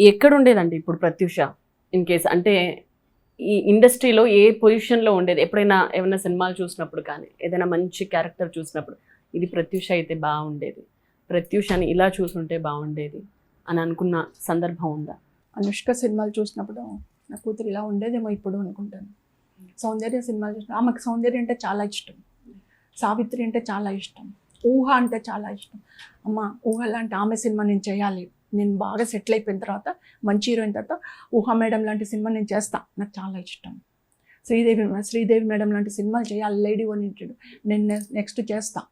ఎక్కడ ఉండేదండి ఇప్పుడు ప్రత్యూష ఇన్ కేస్ అంటే ఈ ఇండస్ట్రీలో ఏ పొజిషన్లో ఉండేది? ఎప్పుడైనా ఏమైనా సినిమాలు చూసినప్పుడు కానీ ఏదైనా మంచి క్యారెక్టర్ చూసినప్పుడు ఇది ప్రత్యూష అయితే బాగుండేది, ప్రత్యూషని ఇలా చూసుంటే బాగుండేది అని అనుకున్న సందర్భం ఉందా? అనుష్క సినిమాలు చూసినప్పుడు నా కూతురు ఇలా ఉండేదేమో ఇప్పుడు అనుకుంటాను. సౌందర్య సినిమాలు చూసిన ఆమెకు సౌందర్య అంటే చాలా ఇష్టం, సావిత్రి అంటే చాలా ఇష్టం, ఊహ అంటే చాలా ఇష్టం. అమ్మ ఊహ లాంటి ఆమె సినిమా నేను చేయాలి, నేను బాగా సెటిల్ అయిపోయిన తర్వాత మంచి హీరోయిన్ తర్వాత ఊహా మేడం లాంటి సినిమా నేను చేస్తాను, నాకు చాలా ఇష్టం. శ్రీదేవి మేడం లాంటి సినిమాలు చేయాలి, లేడీ ఓరియంటెడ్ నేను నెక్స్ట్ చేస్తాను.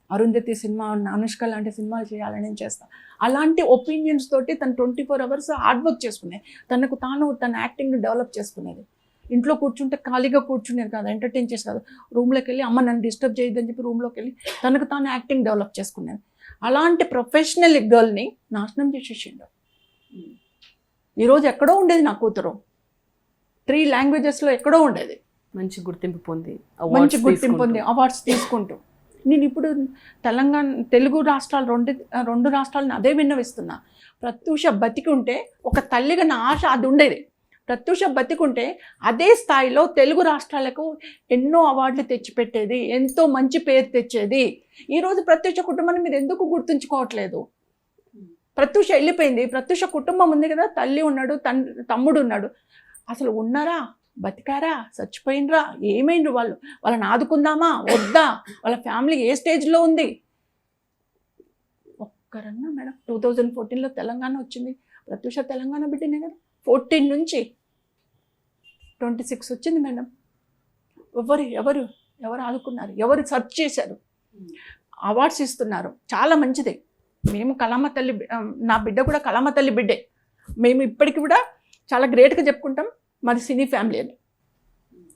అరుంధతి సినిమా, అనుష్క లాంటి సినిమాలు చేయాలని నేను చేస్తాను. అలాంటి ఒపీనియన్స్ తోటి తను 24 hours హార్డ్ వర్క్ చేసుకునేది, తనకు తాను తన యాక్టింగ్ని డెవలప్ చేసుకునేది. ఇంట్లో కూర్చుంటే ఖాళీగా కూర్చునేది కాదు, ఎంటర్టైన్ చేసి కాదు, రూమ్లోకి వెళ్ళి అమ్మ నన్ను డిస్టర్బ్ చేయొద్దని చెప్పి రూమ్లోకి వెళ్ళి తనకు తాను యాక్టింగ్ డెవలప్ చేసుకునేది. అలాంటి ప్రొఫెషనల్ గర్ల్ని నాశనం చేసేసిండు. ఈరోజు ఎక్కడో ఉండేది నా కూతురు, 3 languagesలో ఎక్కడో ఉండేది, మంచి గుర్తింపు పొంది అవార్డ్స్ తీసుకుంటూ. నేను ఇప్పుడు తెలంగాణ తెలుగు రాష్ట్రాలు రెండు రాష్ట్రాలను అదే విన్నవిస్తున్నా. ప్రత్యూష బతికి ఉంటే ఒక తల్లిగా నా ఆశ అది ఉండేది. ప్రత్యూష బతికుంటే అదే స్థాయిలో తెలుగు రాష్ట్రాలకు ఎన్నో అవార్డులు తెచ్చిపెట్టేది, ఎంతో మంచి పేరు తెచ్చేది. ఈరోజు ప్రత్యూష కుటుంబాన్ని మీరు ఎందుకు గుర్తుంచుకోవట్లేదు? ప్రత్యూష వెళ్ళిపోయింది, ప్రత్యూష కుటుంబం ఉంది కదా, తల్లి ఉన్నాడు, తమ్ముడు ఉన్నాడు. అసలు ఉన్నారా, బతికారా, చచ్చిపోయినరా, ఏమైండ్రు వాళ్ళు? వాళ్ళని ఆదుకుందామా వద్దా? వాళ్ళ ఫ్యామిలీ ఏ స్టేజ్లో ఉంది? ఒక్కరన్నా మేడం 2014లో తెలంగాణ వచ్చింది, ప్రత్యూష తెలంగాణ బిడ్డనే కదా. 14 నుంచి 26 వచ్చింది మేడం. ఎవరు ఆదుకున్నారు? ఎవరు సర్చ్ చేశారు? అవార్డ్స్ ఇస్తున్నారు, చాలా మంచిదే. మేము కళామ తల్లి, నా బిడ్డ కూడా కళామ తల్లి బిడ్డే. మేము ఇప్పటికి కూడా చాలా గ్రేట్గా చెప్పుకుంటాం, మాది సినీ ఫ్యామిలీ అని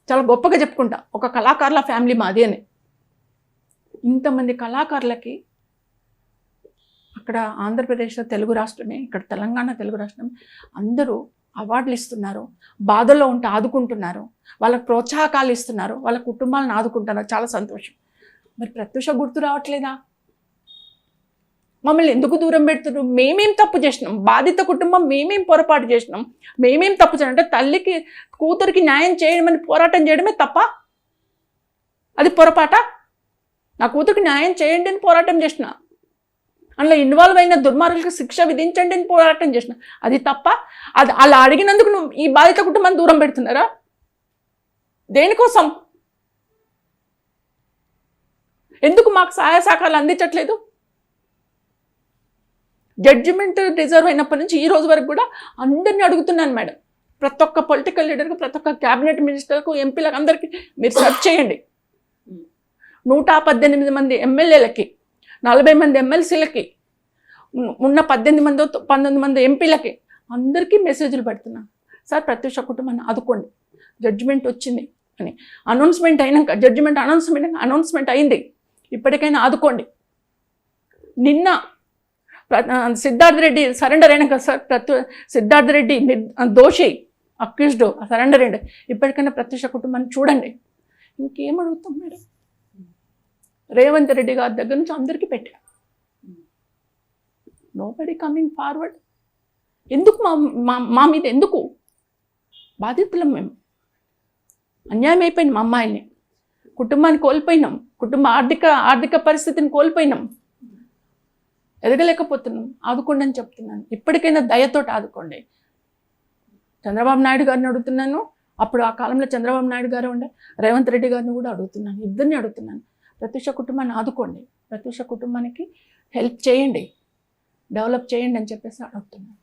చాలా గొప్పగా చెప్పుకుంటాం. ఒక కళాకారుల ఫ్యామిలీ మాది అని. ఇంతమంది కళాకారులకి అక్కడ ఆంధ్రప్రదేశ్లో తెలుగు రాష్ట్రమే, ఇక్కడ తెలంగాణ తెలుగు రాష్ట్రం, అందరూ అవార్డులు ఇస్తున్నారు, బాధల్లో ఉంటే ఆదుకుంటున్నారు, వాళ్ళకి ప్రోత్సాహకాలు ఇస్తున్నారు, వాళ్ళ కుటుంబాలను ఆదుకుంటున్నారు. చాలా సంతోషం. మరి ప్రత్యూష గుర్తు రావట్లేదా? మమ్మల్ని ఎందుకు దూరం పెడుతున్నారు? మేమేం తప్పు చేసినాం? బాధిత కుటుంబం మేమేం పొరపాటు చేసినాం? మేమేం తప్పు చేసినాం? అంటే తల్లికి కూతురికి న్యాయం చేయమని పోరాటం చేయడమే తప్ప? అది పొరపాట? నా కూతురికి న్యాయం చేయండి అని పోరాటం చేసిన, అందులో ఇన్వాల్వ్ అయిన దుర్మార్గులకు శిక్ష విధించండి అని పోరాటం చేసిన, అది తప్ప? అది అలా అడిగినందుకు నువ్వు ఈ బాధిత కుటుంబాన్ని దూరం పెడుతున్నారా? దేనికోసం? ఎందుకు మాకు సహాయ సహకారాలు అందించట్లేదు? జడ్జిమెంట్ రిజర్వ్ అయినప్పటి నుంచి ఈ రోజు వరకు కూడా అందరినీ అడుగుతున్నాను మేడం, ప్రతి ఒక్క పొలిటికల్ లీడర్కి, ప్రతి ఒక్క క్యాబినెట్ మినిస్టర్కు, ఎంపీలకు, అందరికీ మీరు సెర్చ్ చేయండి. 118 మంది ఎమ్మెల్యేలకి, 40 మంది ఎమ్మెల్సీలకి, ఉన్న 19 మంది ఎంపీలకి అందరికీ మెసేజ్లు పెడుతున్నా, సార్ ప్రత్యూష కుటుంబాన్ని ఆదుకోండి, జడ్జిమెంట్ వచ్చింది అని. అనౌన్స్మెంట్ అయినాక, జడ్జిమెంట్ అనౌన్స్మెంట్ అయింది, ఇప్పటికైనా ఆదుకోండి. నిన్న సిద్ధార్థ రెడ్డి సరెండర్ అయినాక, సార్ సిద్ధార్థ రెడ్డి దోషి, అక్యూజ్డ్, సరెండర్ అయ్యండి, ఇప్పటికైనా ప్రత్యూష కుటుంబాన్ని చూడండి. ఇంకేం అడుగుతాం మేడం? రేవంత్ రెడ్డి గారి దగ్గర నుంచి అందరికీ పెట్టా, నోబడీ కమింగ్ ఫార్వర్డ్. ఎందుకు మా మీద ఎందుకు? బాధితులం మేము. అన్యాయం అయిపోయింది, మా అమ్మాయిల్ని, కుటుంబాన్ని కోల్పోయినాం, కుటుంబ ఆర్థిక పరిస్థితిని కోల్పోయినాం, ఎదగలేకపోతున్నాం. ఆదుకోండి అని చెప్తున్నాను. ఇప్పటికైనా దయతోటి ఆదుకోండి. చంద్రబాబు నాయుడు గారిని అడుగుతున్నాను, అప్పుడు ఆ కాలంలో చంద్రబాబు నాయుడు గారు ఉండే, రేవంత్ రెడ్డి గారిని కూడా అడుగుతున్నాను, ఇద్దరిని అడుగుతున్నాను. ప్రత్యూష కుటుంబాన్ని ఆదుకోండి, ప్రత్యూష కుటుంబానికి హెల్ప్ చేయండి, డెవలప్ చేయండి అని చెప్పేసి అడుగుతున్నాను.